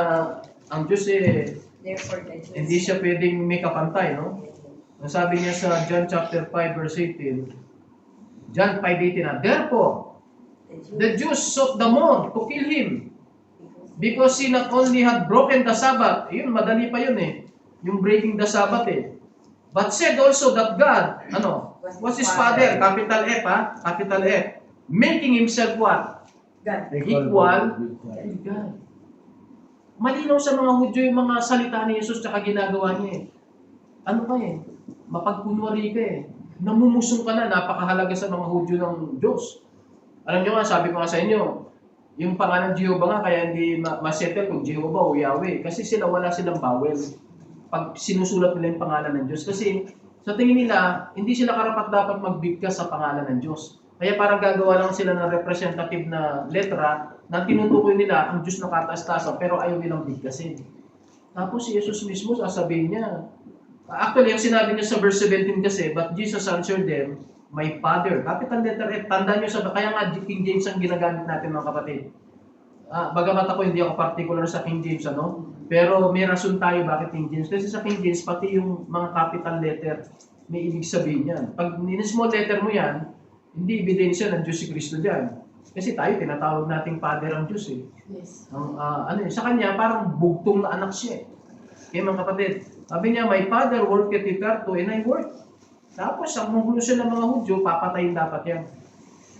ang Diyos hindi siya pwedeng may kapantay, Ang sabi niya sa John chapter 5, verse 18. John 5:18. Therefore, the Jews sought the more to kill him, because he not only had broken the Sabbath, yun, madali pa yun yung breaking the Sabbath but said also that God, was his Father, capital F, capital F, making himself what? Equal with God. Malinaw sa mga Hudyo yung mga salita ni Jesus at ginagawa niya Ano ka mapagkunwari ka Namumusong ka na, napakahalaga sa mga Hudyo ng Diyos. Alam niyo nga, sabi ko nga sa inyo, yung pangalan Jehovah nga, kaya hindi masettle kung Jehovah o Yahweh. Kasi wala silang bawel pag sinusulat nila yung pangalan ng Diyos. Kasi sa tingin nila, hindi sila karapat-dapat magbigkas sa pangalan ng Diyos. Kaya parang gagawa lang sila ng representative na letra na tinutukoy nila ang Diyos na kataas-tasan, pero ayaw nilang bigkasin. Tapos si Jesus mismo, sasabihin niya, actually, ang sinabi niya sa verse 17 kasi, but Jesus answered them, my Father. Capital letter F. Tandaan niyo kaya nga King James ang ginagamit natin mga kapatid. Bagamat ako hindi ako particular sa King James, Pero may rason tayo bakit King James. Kasi sa King James, pati yung mga capital letter, may ibig sabihin yan. Pag in-small letter mo yan, hindi ebidensya ng Diyos si Kristo dyan. Kasi tayo, tinatawag nating Father ang Diyos eh. Yes. Ang, sa kanya, parang bugtong na anak siya eh. Kaya mga kapatid, sabi niya, my Father worketh hitherto and I work. Tapos, ang conclusion ng mga Hudyo, papatayin dapat yan.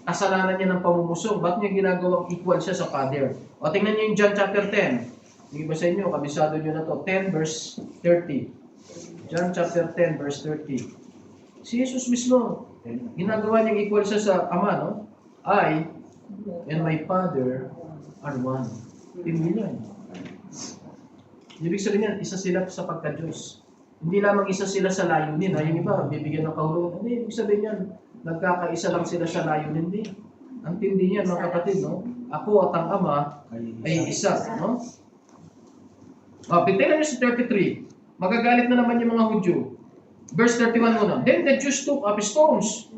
Kasalanan niya ng pamumusong. Ba't niya ginagawang equal siya sa Father? O, tingnan niyo yung John chapter 10. Yung iba sa inyo, kabisado niyo na to. 10 verse 30. John chapter 10 verse 30. Si Jesus mismo, ginagawa niyang equal siya sa Ama, no? I and my Father are one. Hindi yan. Ibig sabihin yan, isa sila sa pagka-Diyos. Hindi lamang isa sila sa layunin. Yung iba, bibigyan ng kahulugan. Hindi, ibig sabihin yan, nagkakaisa lang sila sa layunin. Hindi. Ang tindi niyan, mga kapatid, no? Ako at ang Ama ay isa, no? Tingnan niyo sa 33. Magagalit na naman yung mga Hudyo. Verse 31 muna. Then the Jews took up stones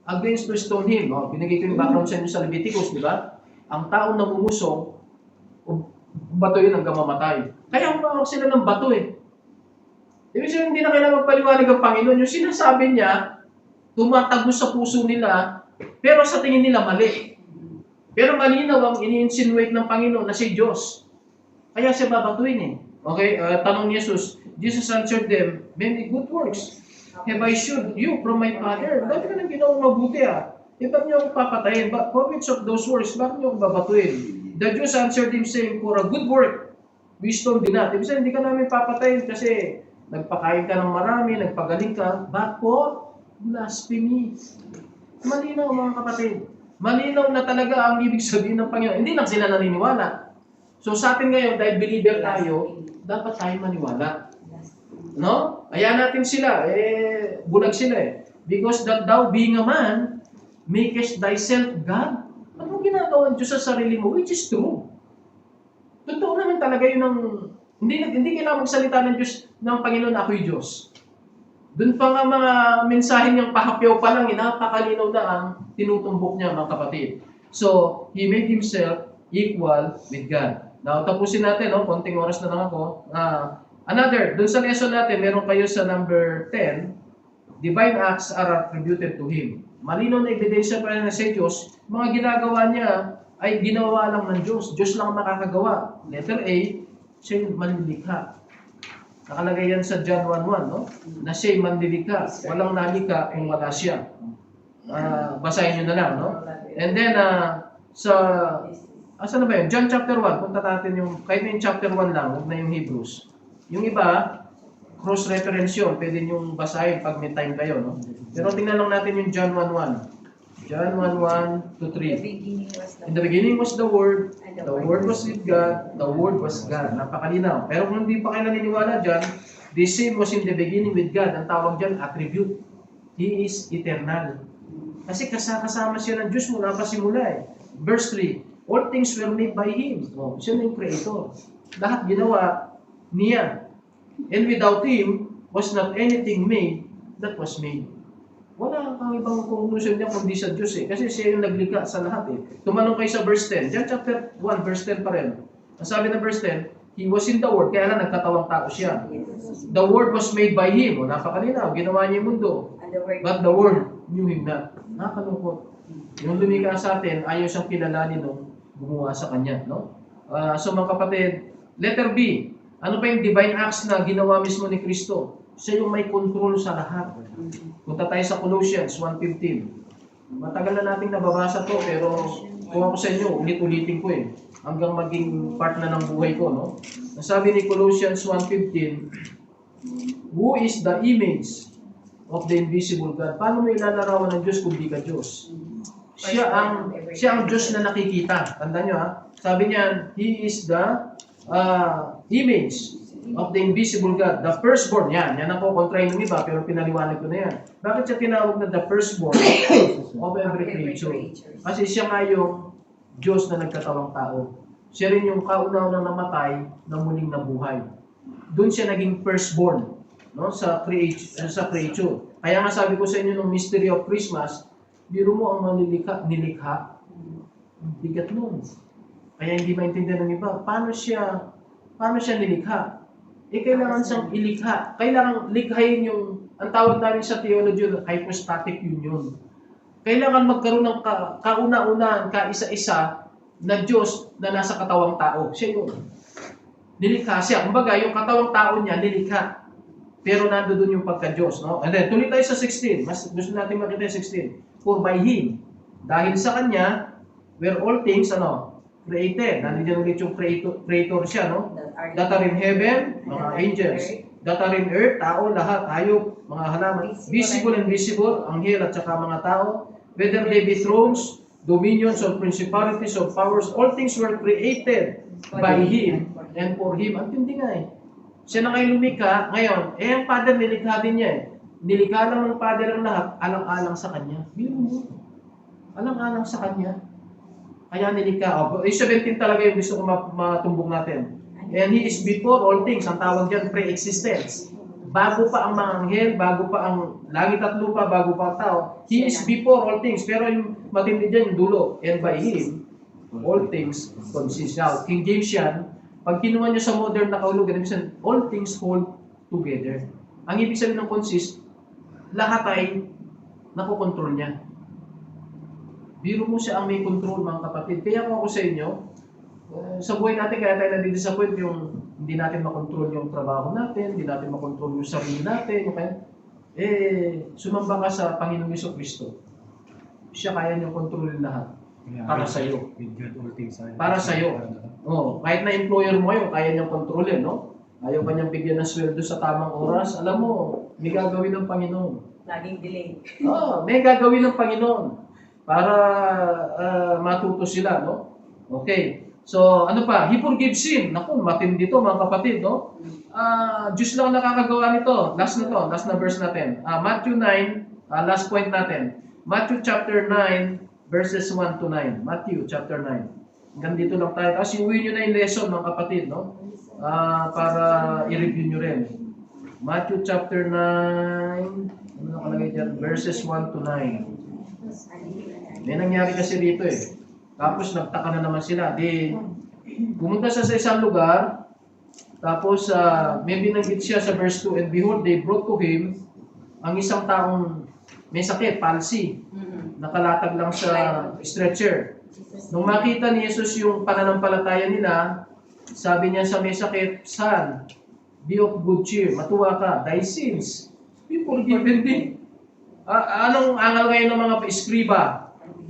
against to stone him. Binigay ko yung background sa inyo sa Leviticus, di ba? Ang taong nangumusong, bato yun hanggang mamatay. Kaya umawag sila ng bato eh. Ibig sabihin, hindi na kailangan magpaliwanag ang Panginoon. Yung sinasabi niya, tumatagos sa puso nila, pero sa tingin nila mali. Pero malinaw ang ini-insinuate ng Panginoon na si Diyos. Kaya siya babatuin eh. Okay, tanong ni Jesus, Jesus answered them, many good works have I showed you from my Father. Bakit ka nang ginawang mabuti ah? Ba't niyo ako papatayin? For which of those works, bakit niyo ako babatuin? The Jews answered him saying, for a good work, we stone thee not. Ibig sabihin, hindi ka namin papatayin kasi nagpakain ka ng marami, nagpagaling ka, but for blasphemy. Malinaw mga kapatid. Malinaw na talaga ang ibig sabihin ng Panginoon. Hindi lang sila naniniwala. So sa atin ngayon, dahil believer tayo, dapat tayo maniwala. No? Ayan natin sila. Bulag sila eh. Because that thou being a man, makest thyself God. Ano ginagawa ng Diyos sa sarili mo? Which is true. Totoo naman talaga yun ang... Hindi kailangan magsalita ng Diyos, ng Panginoon, ako'y Diyos. Doon pa nga mga mensahe niyang pahapyaw pa lang, napakalinaw na ang tinutumbok niya, mga kapatid. So, He made Himself equal with God. Now, tapusin natin, no? Konting oras na lang ako. Another, dun sa lesson natin, meron kayo sa number 10, divine acts are attributed to Him. Malinaw na ebidensya pa rin na si Diyos, mga ginagawa niya ay ginawa lang ng Diyos. Diyos lang makakagawa. Letter A, siya yung manlilikha. Nakalagay yan sa John 1:1, no? Na siya yung manlilikha. Walang nalika kung wala siya. Basahin nyo na lang, no? And then, asan na ba yun? John chapter 1, punta natin yung, kahit na yung chapter 1 lang, huwag na yung Hebrews. Yung iba, cross-reference yun, pwede nyo basahin pag may time kayo, no? Pero tingnan lang natin yung John 1:1. John 1:1 to 3. In the beginning was the Word was with God, the Word was God. Napakalinaw. Pero kung hindi pa kayo naniniwala dyan, the same was in the beginning with God. Ang tawag dyan, attribute. He is eternal. Kasi kasama siya ng Diyos mula pa simula eh. Verse 3, all things were made by Him. Siya na yung creator. Lahat ginawa niya. And without Him was not anything made that was made. Wala kang ibang conclusion niya kundi sa Diyos eh. Kasi siya yung naglikha sa lahat eh. Tumanong kayo sa verse 10. John chapter 1, verse 10 pa rin. Ang sabi ng verse 10, He was in the Word, kaya lang nagkatawang tao siya. The Word was made by Him. Napakalinaw, ginawa niya yung mundo. But the Word knew Him not. Nakakalungkot. Yung lumikha sa atin, ayaw siyang kilalanin nung gumawa sa Kanya. No? So mga kapatid, letter B. Ano pa yung divine acts na ginawa mismo ni Kristo? Siya yung may control sa lahat. Punta tayo sa Colossians 1:15. Matagal na nating nababasa to, pero kung ako sa inyo, ulit-ulitin ko eh. Hanggang maging part na ng buhay ko, no? Nasabi ni Colossians 1:15, who is the image of the invisible God? Paano mo ilalarawan ng Diyos kung di ka Diyos? Siya ang Diyos na nakikita. Tandaan nyo ha? Sabi niya, He is the image of the invisible God, the firstborn. Yan ang kukontrahin ng iba, pero pinaliwanag ko na yan. Bakit siya tinawag na the firstborn of every creature? Kasi siya nga yung Diyos na nagkatawang tao. Siya rin yung kauna-unang namatay na muling nabuhay. Doon siya naging firstborn, no, sa creature. Kaya nga sabi ko sa inyo nung mystery of Christmas, biro mo ang nilikha, bigat nun. Kaya hindi maintindihan ng iba, paano siya nilikha? Kailangan siyang ilikha. Kailangan likhayin yung ang tawag namin sa theology, hypostatic union. Kailangan magkaroon ng kauna-unahan, kaisa-isa na Diyos na nasa katawang tao. Siya yun. Nilikha siya. Kumbaga, yung katawang tao niya, nilikha. Pero nandoon yung pagka-Diyos. No? And then, tuloy tayo sa 16. Mas gusto natin makita yung 16. For by Him, dahil sa Kanya, where all things, created. Nandiyan ulit yung creator siya, no? That are in heaven, mga angels. That are in earth, tao, lahat, hayop, mga halaman. Visible and invisible, anghel at saka mga tao. Whether they be thrones, dominions, or principalities, or powers, all things were created by Him and for Him. Ang tindi nga eh. Siya na kayo lumikha. Ngayon, ang Father, nilikha din niya eh. Nilikha lang ng Father ang lahat, alang-alang sa Kanya. Bilhin mo. Alang-alang sa Kanya. Kaya nilikha. 17 talaga yung gusto ko matumbok natin. And He is before all things. Ang tawag dyan, pre-existence. Bago pa ang mga anghel, bago pa ang langit at lupa, bago pa ang tao. He is before all things. Pero yung matindi dyan, yung dulo. And by Him, all things consist. Now, King James yan, pag kinuha niya sa modern na kahulugan, ibig sabihin, all things hold together. Ang ibig sabihin ng consist, lahat ay nakokontrol niya. Biro mo siya ang may control, mga kapatid. Kaya ako sa inyo, sa buhay natin, kaya tayo nadidisappoint yung hindi natin makontrol yung trabaho natin, hindi natin makontrol yung sarili natin, sumamba ka sa Panginoong Jesucristo. Siya kaya niyang kontrolin lahat. Para sa iyo. Para sa iyo. Kahit na employer mo kayo, kaya niyang kontrolin, no? Ayaw ka niyang bigyan ng sweldo sa tamang oras, alam mo, may gagawin ng Panginoon. Laging delay. May gagawin ng Panginoon para matuto sila, no? Okay. So, ano pa? He forgives sin. Naku, matindi to, mga kapatid, no? Diyos lang nakakagawa nito. Last na verse natin. Matthew 9, last point natin. Matthew chapter 9, verses 1 to 9. Matthew chapter 9. Hanggang dito lang tayo. Tapos iuwi nyo na yung lesson, mga kapatid, no? Para i-review nyo rin. Matthew chapter 9, ano nakalagay dyan? Verses 1 to 9. May nangyari kasi dito eh. Tapos nagtaka na naman sila. Pumunta siya sa isang lugar, tapos may binanggit siya sa verse 2, and behold, they brought to him ang isang taong may sakit, palsy. Nakalatag lang sa stretcher. Nung makita ni Jesus yung pananampalataya nila, sabi niya sa may sakit, Son, be of good cheer, matuwa ka, thy sins be forgiven thee. Anong angal ngayon ng mga eskriba?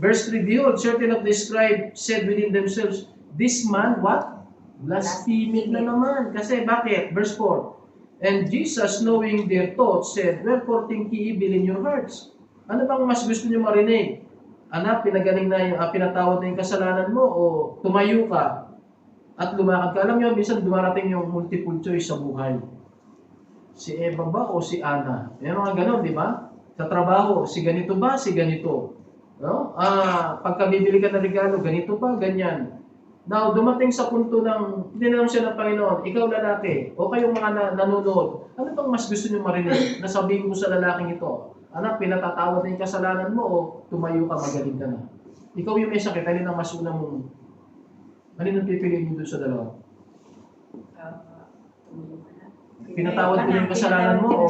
Verse 3, behold, certain of the scribes said within themselves, this man, what? Blaspheming na naman. Kasi bakit? Verse 4, and Jesus, knowing their thoughts, said, wherefore think ye evil in your hearts? Ano bang mas gusto niyo marinig? Anak, pinagaling na yung, pinatawad na yung kasalanan mo, o tumayo ka at lumakad ka. Alam niyo, minsan dumarating yung multiple choice sa buhay. Si Eva ba o si Ana? Yan mga ganon, di ba? Sa trabaho, si ganito ba, si ganito? No? Pagka bibili ka ng regalo, ganito ba, ganyan. Now, dumating sa punto ng, tinanong siya ng Panginoon, ikaw lalaki, o kayong mga nanonood, ano bang mas gusto niyo marinig? Nasabihin ko sa lalaking ito, anak, pinatatawad na yung kasalanan mo, o tumayo ka, magaling ka na. Ikaw yung may sakit, alin ang mas una mong, alin ang pipiliin mo doon sa dalawa? Pinatawad ko yung kasalanan mo, o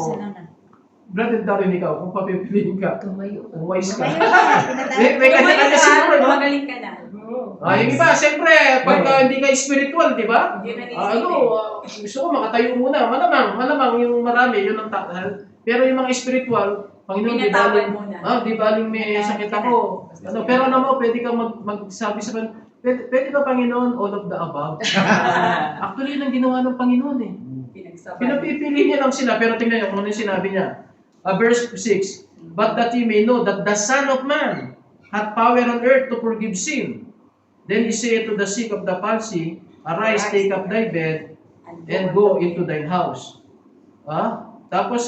Brother Darren, ikaw, kung papipiliin ka, wise ka. May kanya-kanya siguro, no? Magaling ka na. Yung iba, siyempre, pagka hindi ka spiritual, di ba? Gusto ko makatayo muna. Malamang yung marami, yun ang pero yung mga spiritual, Panginoon, di baling may sakit ako. Pero naman, pwede kang magsabi sa Panginoon, pwede ba Panginoon, all of the above? Actually, yun ang ginawa ng Panginoon eh. Pinapipili niya lang sila, pero tingnan niyo kung ano yung sinabi niya. Verse 6, but that ye may know that the Son of Man hath power on earth to forgive sin. Then he said to the sick of the palsy, arise, take up thy bed, and go into thine house. Tapos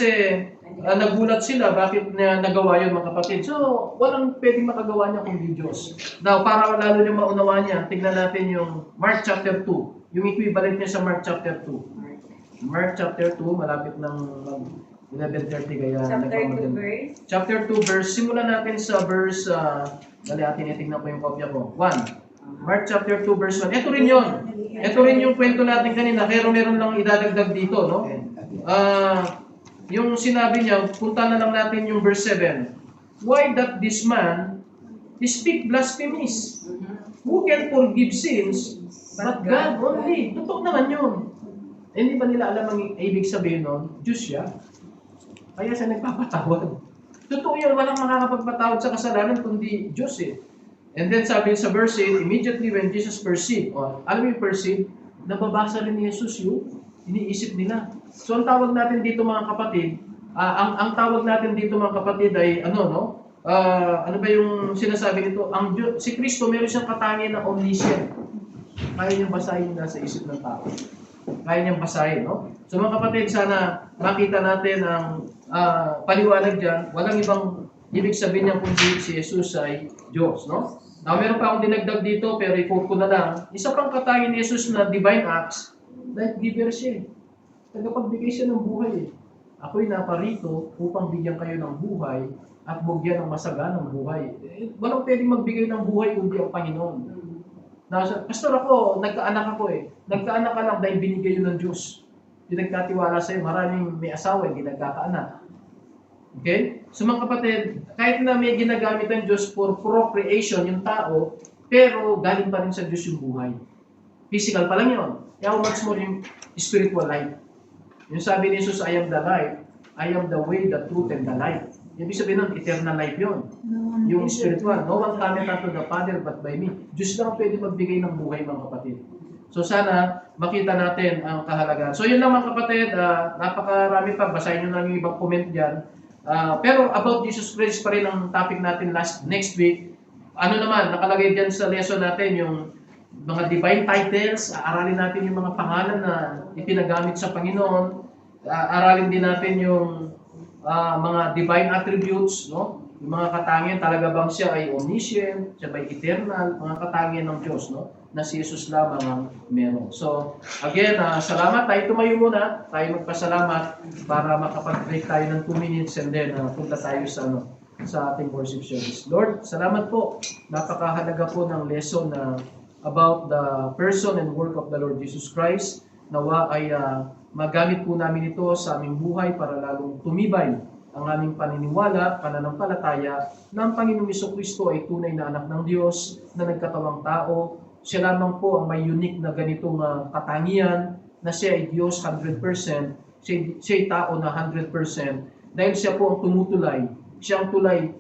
nagulat sila, bakit niya nagawa yun, mga kapatid? So, walang pwedeng makagawa niya kundi Diyos. Now, para lalo niyo maunawa niya, tignan natin yung Mark chapter 2. Yung equivalent niya sa Mark chapter 2. Mark chapter 2, malapit ng 11:30 kaya Chapter 2 verse, simulan natin sa verse, dali atin itignan ko yung kopya ko. 1. Mark chapter 2 verse 1. Ito rin yun. Ito rin yung kwento natin kanina, pero meron lang idadagdag dito, no? yung sinabi niya, punta na lang natin yung verse 7. Why that this man speak blasphemies? Who can forgive sins but God only? Totoo naman yun. Hindi ba nila alam ang ibig sabihin nun? Diyos siya. Kaya siya nagpapatawad. Totoo yun, walang makakapagpatawad sa kasalanan kundi Diyos eh. And then sabi sa verse 8, immediately when Jesus perceived, alam mo yung perceive, nababasa rin ni Jesus yung iniisip nila. So ang tawag natin dito mga kapatid, ang tawag natin dito mga kapatid ay ano ba yung sinasabi nito? Si Kristo meron siyang katangian na omniscient. Kaya niyang basahin na sa isip ng tao. Kaya niyang basahin, no? So mga kapatid, sana makita natin ang paliwanag dyan. Walang ibang ibig sabihin niya kundi si Jesus ay Diyos, no? Now, meron pa akong dinagdag dito, pero i-quote ko na lang. Isa pang katangian ni Jesus na divine acts, life giver siya. Tagapagbigay siya ng buhay. Ako'y naparito upang bigyan kayo ng buhay at bugyan ng masaganang buhay. Walang pwedeng magbigay ng buhay kundi ang Panginoon. Pastor ako, nagkaanak ako eh. Nagkaanak ka lang dahil binigay yun ng Diyos. Yung nagkatiwala sa'yo, maraming may asawa, hindi nagkakaanak. Okay? So mga kapatid, kahit na may ginagamit ang Diyos for procreation yung tao, pero galing pa rin sa Diyos yung buhay. Physical pa lang yun. Kaya much more yung spiritual life. Yung sabi ni Jesus, I am the life, I am the way, the truth, and the life. Ibig sabihin nun, eternal life yun. Yung spiritual. No one cometh unto the Father but by me. Diyos lang ang pwede magbigay ng buhay mga kapatid. So sana makita natin ang kahalagaan. So yun lang mga kapatid, napakarami pa. Basahin nyo lang yung ibang comment dyan. Pero about Jesus Christ pa rin ang topic natin next week. Ano naman, nakalagay dyan sa lesson natin yung mga divine titles. Aralin natin yung mga pangalan na ipinagamit sa Panginoon. Aralin din natin yung mga divine attributes, no? Yung mga katangian, talaga bang siya ay omniscient, siya ba ay eternal, mga katangian ng Diyos, no? Na si Jesus lamang ang meron. So, again, salamat. Tayo tumayo muna. Tayo magpasalamat para makapag-break tayo ng 2 minutes and then punta tayo sa ating worship service. Lord, salamat po. Napakahalaga po ng lesson na about the person and work of the Lord Jesus Christ. Nawa ay magamit po namin ito sa aming buhay para lalong tumibay ang aming paniniwala, pananampalataya na ang Panginoong Jesucristo ay tunay na anak ng Diyos na nagkatawang tao. Siya lamang po ang may unique na ganitong katangian na siya ay Diyos 100%, siya ay tao na 100%, dahil siya po ang tumutulay. Siya ang tulay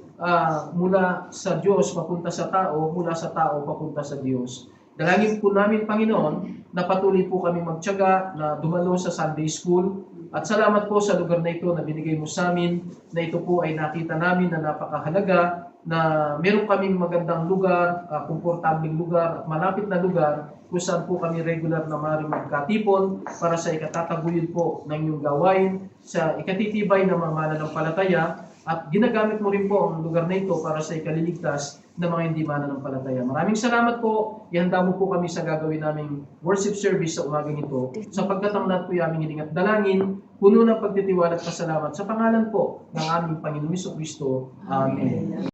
mula sa Diyos papunta sa tao, mula sa tao papunta sa Diyos. Dalangin po namin, Panginoon, na patuloy po kami magtiyaga na dumalo sa Sunday School. At salamat po sa lugar na ito na binigay mo sa amin, na ito po ay nakita namin na napakahalaga, na meron kaming magandang lugar, komportabling lugar, at malapit na lugar kung saan po kami regular na maaaring magkatipon para sa ikatataguyod po ng iyong gawain, sa ikatitibay ng mga mananampalataya, at ginagamit mo rin po ang lugar na ito para sa ikaliligtas ng mga hindi mananampalataya. Maraming salamat po. Ihanda mo po kami sa gagawin naming worship service sa umagang ito. Sapagkat ang lahat po yung aming hiling at dalangin, puno ng pagtitiwala at pasalamat sa pangalan po ng aming Panginoong Jesucristo. Amen.